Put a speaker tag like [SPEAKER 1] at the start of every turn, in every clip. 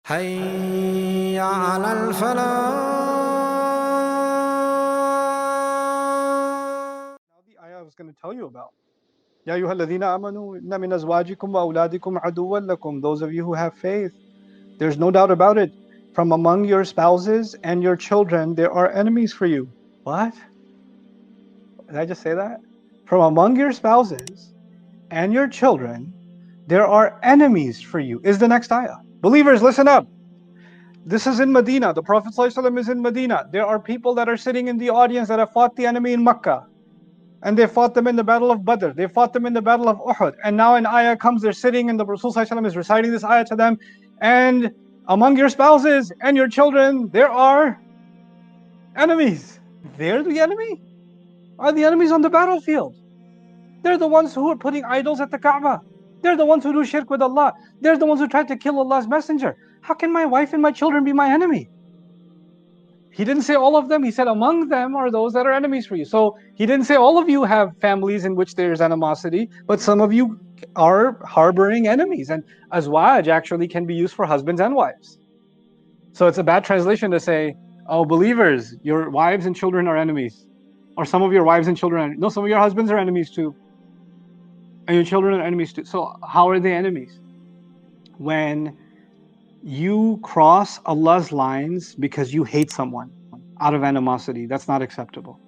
[SPEAKER 1] حي على الفلاح.
[SPEAKER 2] Now the ayah I was going to tell you about. Ya ayyuhalladhina amanu inna min azwajikum wa awladikum aduwwan lakum. Those of you who have faith, there's no doubt about it. From among your spouses and your children, there are enemies for you. What? Did I just say that? From among your spouses and your children, there are enemies for you, is the next ayah. Believers, listen up. This is in Medina. The Prophet ﷺ is in Medina. There are people that are sitting in the audience that have fought the enemy in Makkah. And they fought them in the battle of Badr. They fought them in the battle of Uhud. And now an ayah comes, they're sitting, and the Rasul ﷺ is reciting this ayah to them. And among your spouses and your children, there are enemies. They're the enemy? Are the enemies on the battlefield? They're the ones who are putting idols at the Kaaba. They're the ones who do shirk with Allah. They're the ones who tried to kill Allah's messenger. How can my wife and my children be my enemy? He didn't say all of them. He said among them are those that are enemies for you. So he didn't say all of you have families in which there's animosity, but some of you are harboring enemies. And azwaj actually can be used for husbands and wives. So it's a bad translation to say, oh, believers, your wives and children are enemies. Or some of your wives and children are enemies. No, some of your husbands are enemies too. And your children are enemies too. So how are they enemies? When you cross Allah's lines because you hate someone out of animosity, that's not acceptable.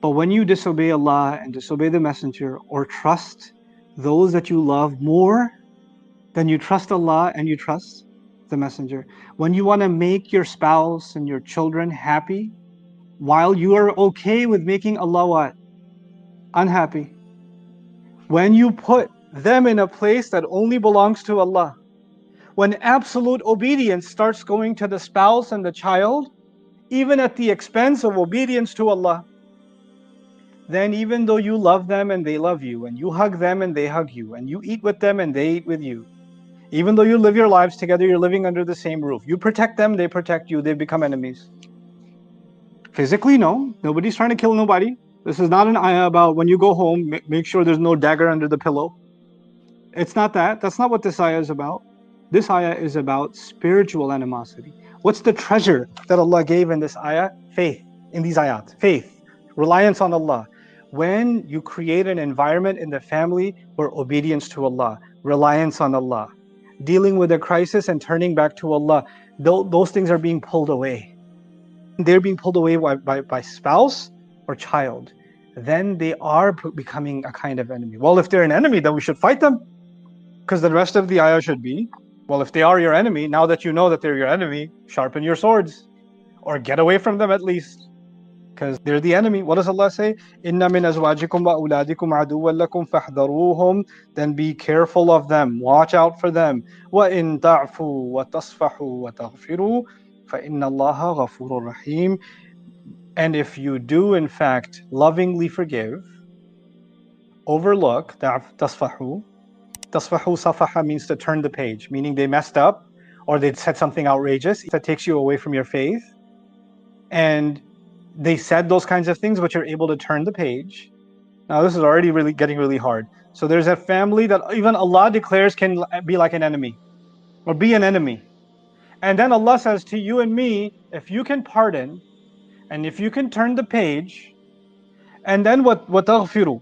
[SPEAKER 2] But when you disobey Allah and disobey the Messenger, or trust those that you love more than you trust Allah and you trust the Messenger, when you want to make your spouse and your children happy, while you are okay with making Allah what? Unhappy. When you put them in a place that only belongs to Allah, when absolute obedience starts going to the spouse and the child, even at the expense of obedience to Allah, then even though you love them and they love you, and you hug them and they hug you, and you eat with them and they eat with you, even though you live your lives together, you're living under the same roof. You protect them, they protect you, they become enemies. Physically, no. Nobody's trying to kill nobody. This is not an ayah about when you go home, make sure there's no dagger under the pillow. It's not that. That's not what this ayah is about. This ayah is about spiritual animosity. What's the treasure that Allah gave in this ayah? Faith. In these ayat. Faith. Reliance on Allah. When you create an environment in the family where obedience to Allah, reliance on Allah, dealing with a crisis and turning back to Allah, those things are being pulled away. They're being pulled away by spouse or child. Then they are becoming a kind of enemy. Well, if they're an enemy, then we should fight them. Because the rest of the ayah should be, well, if they are your enemy, now that you know that they're your enemy, sharpen your swords. Or get away from them at least. Because they're the enemy. What does Allah say? Inna min azwajikum wa awladikum aduwwan lakum fahdharuhum. Then be careful of them. Watch out for them. Wa in ta'fu wa tasfahu wa taghfiru fa inna Allaha ghafurur rahim. And if you do in fact lovingly forgive, overlook, tasfahu. Tasfahu safaha means to turn the page, meaning they messed up or they said something outrageous that takes you away from your faith. And they said those kinds of things, but you're able to turn the page. Now this is already really getting really hard. So there's a family that even Allah declares can be like an enemy or be an enemy. And then Allah says to you and me, if you can pardon and if you can turn the page, and then what taghfiru,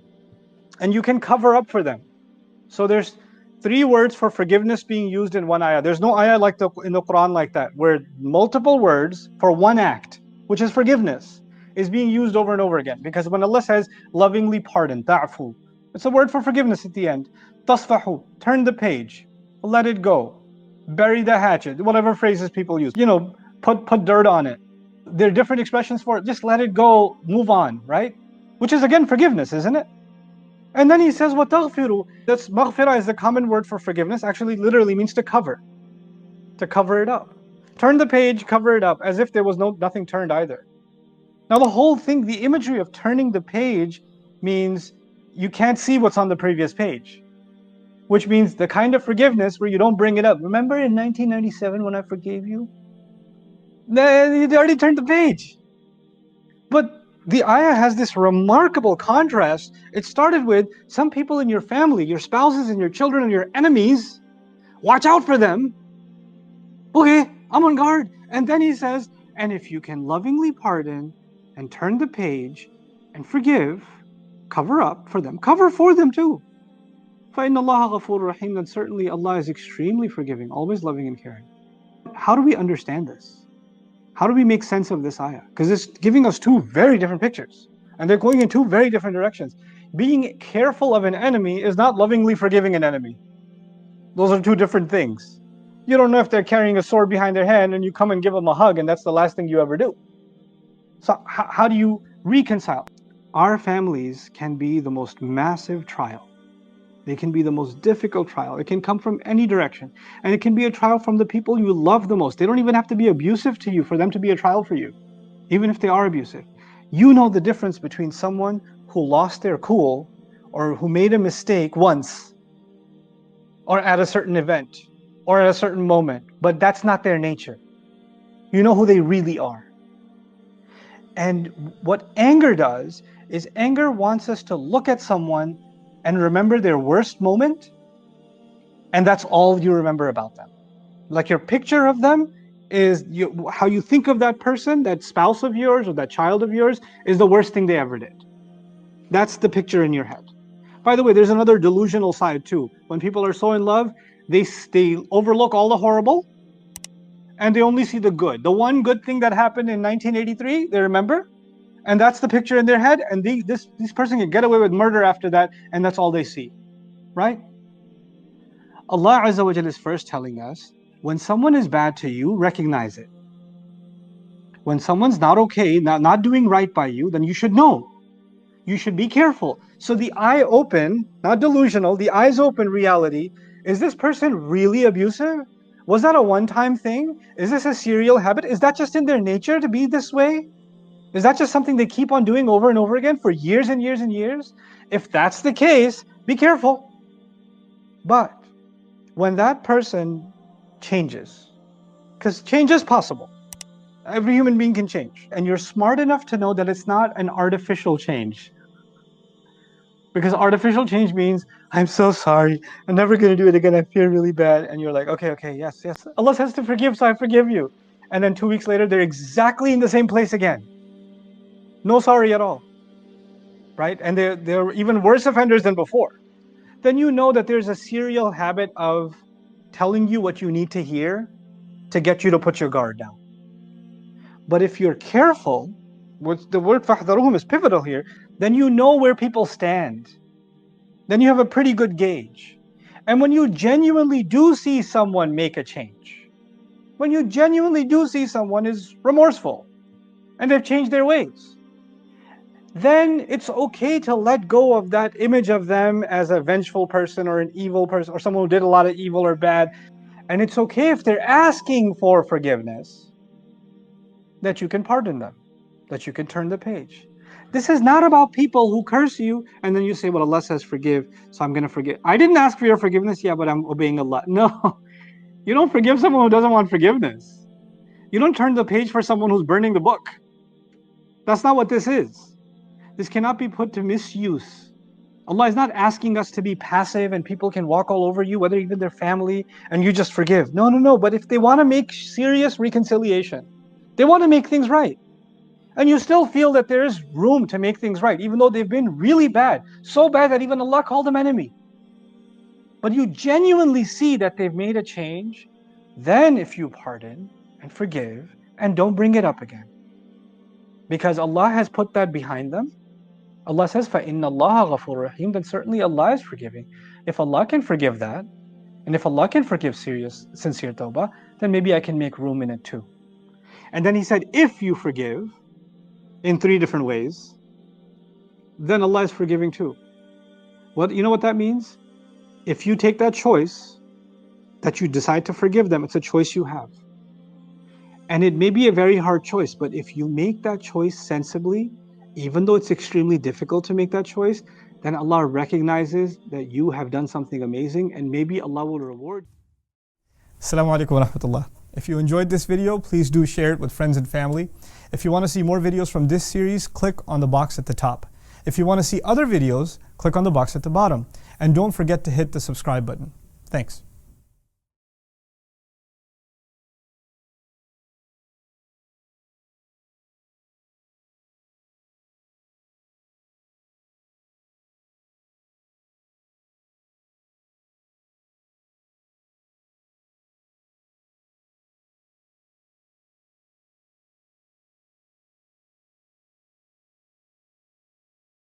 [SPEAKER 2] and you can cover up for them. So there's 3 words for forgiveness being used in one ayah. There's no ayah like in the Quran like that, where multiple words for one act, which is forgiveness, is being used over and over again. Because when Allah says lovingly pardon, ta'fu, it's a word for forgiveness at the end. Tasfahu, turn the page, let it go, bury the hatchet, whatever phrases people use. Put dirt on it. There are different expressions for it. Just let it go, move on, right? Which is again forgiveness, isn't it? And then he says, وَتَغْفِرُوا. That's maghfirah is the common word for forgiveness. Actually, literally means to cover it up. Turn the page, cover it up, as if there was nothing turned either. Now the whole thing, the imagery of turning the page means you can't see what's on the previous page. Which means the kind of forgiveness where you don't bring it up. Remember in 1997 when I forgave you? You already turned the page. But the ayah has this remarkable contrast. It started with some people in your family, your spouses and your children and your enemies. Watch out for them. Okay, I'm on guard. And then he says, and if you can lovingly pardon and turn the page and forgive, cover up for them, cover for them too. فَإِنَّ اللَّهَ غَفُورٌ رَحِيمٌ, then certainly Allah is extremely forgiving, always loving and caring. How do we understand this? How do we make sense of this ayah? Because it's giving us two very different pictures. And they're going in two very different directions. Being careful of an enemy is not lovingly forgiving an enemy. Those are two different things. You don't know if they're carrying a sword behind their hand and you come and give them a hug and that's the last thing you ever do. So how do you reconcile? Our families can be the most massive trial. They can be the most difficult trial. It can come from any direction. And it can be a trial from the people you love the most. They don't even have to be abusive to you for them to be a trial for you, even if they are abusive. You know the difference between someone who lost their cool or who made a mistake once or at a certain event or at a certain moment, but that's not their nature. You know who they really are. And what anger does is anger wants us to look at someone and remember their worst moment, and that's all you remember about them. Like your picture of them is how you think of that person, that spouse of yours or that child of yours, is the worst thing they ever did. That's the picture in your head. By the way, there's another delusional side too. When people are so in love, they overlook all the horrible and they only see the good. The one good thing that happened in 1983, they remember, and that's the picture in their head, and this person can get away with murder after that, and that's all they see, right? Allah Azza wa Jalla is first telling us, when someone is bad to you, recognize it. When someone's not okay, not doing right by you, then you should know. You should be careful. So the eye open, not delusional, the eyes open reality, is this person really abusive? Was that a one-time thing? Is this a serial habit? Is that just in their nature to be this way? Is that just something they keep on doing over and over again for years and years and years? If that's the case, be careful. But when that person changes, because change is possible. Every human being can change. And you're smart enough to know that it's not an artificial change. Because artificial change means, I'm so sorry, I'm never going to do it again, I feel really bad. And you're like, okay, yes. Allah says to forgive, so I forgive you. And then 2 weeks later, they're exactly in the same place again. No sorry at all, right? And they're even worse offenders than before. Then you know that there's a serial habit of telling you what you need to hear to get you to put your guard down. But if you're careful, the word فَاحْذَرُوهُمْ is pivotal here, then you know where people stand. Then you have a pretty good gauge. And when you genuinely do see someone make a change, when you genuinely do see someone is remorseful and they've changed their ways, then it's okay to let go of that image of them as a vengeful person or an evil person or someone who did a lot of evil or bad. And it's okay if they're asking for forgiveness, that you can pardon them, that you can turn the page. This is not about people who curse you and then you say, well, Allah says forgive, so I'm going to forgive. I didn't ask for your forgiveness, yeah, but I'm obeying Allah. No, you don't forgive someone who doesn't want forgiveness. You don't turn the page for someone who's burning the book. That's not what this is. This cannot be put to misuse. Allah is not asking us to be passive and people can walk all over you, whether even their family, and you just forgive. No. But if they want to make serious reconciliation, they want to make things right, and you still feel that there is room to make things right, even though they've been really bad, so bad that even Allah called them enemy, but you genuinely see that they've made a change, then if you pardon and forgive and don't bring it up again, because Allah has put that behind them. Allah says, فَإِنَّ اللَّهَ غَفُورٌ رَحِيمٌ, then certainly Allah is forgiving. If Allah can forgive that, and if Allah can forgive sincere tawbah, then maybe I can make room in it too. And then he said, if you forgive in 3 different ways, then Allah is forgiving too. You know what that means? If you take that choice, that you decide to forgive them, it's a choice you have. And it may be a very hard choice, but if you make that choice sensibly, even though it's extremely difficult to make that choice, then Allah recognizes that you have done something amazing, and maybe Allah will reward you.
[SPEAKER 3] Assalamu alaikum wa rahmatullah. If you enjoyed this video, please do share it with friends and family. If you want to see more videos from this series, click on the box at the top. If you want to see other videos, click on the box at the bottom. And don't forget to hit the subscribe button. Thanks.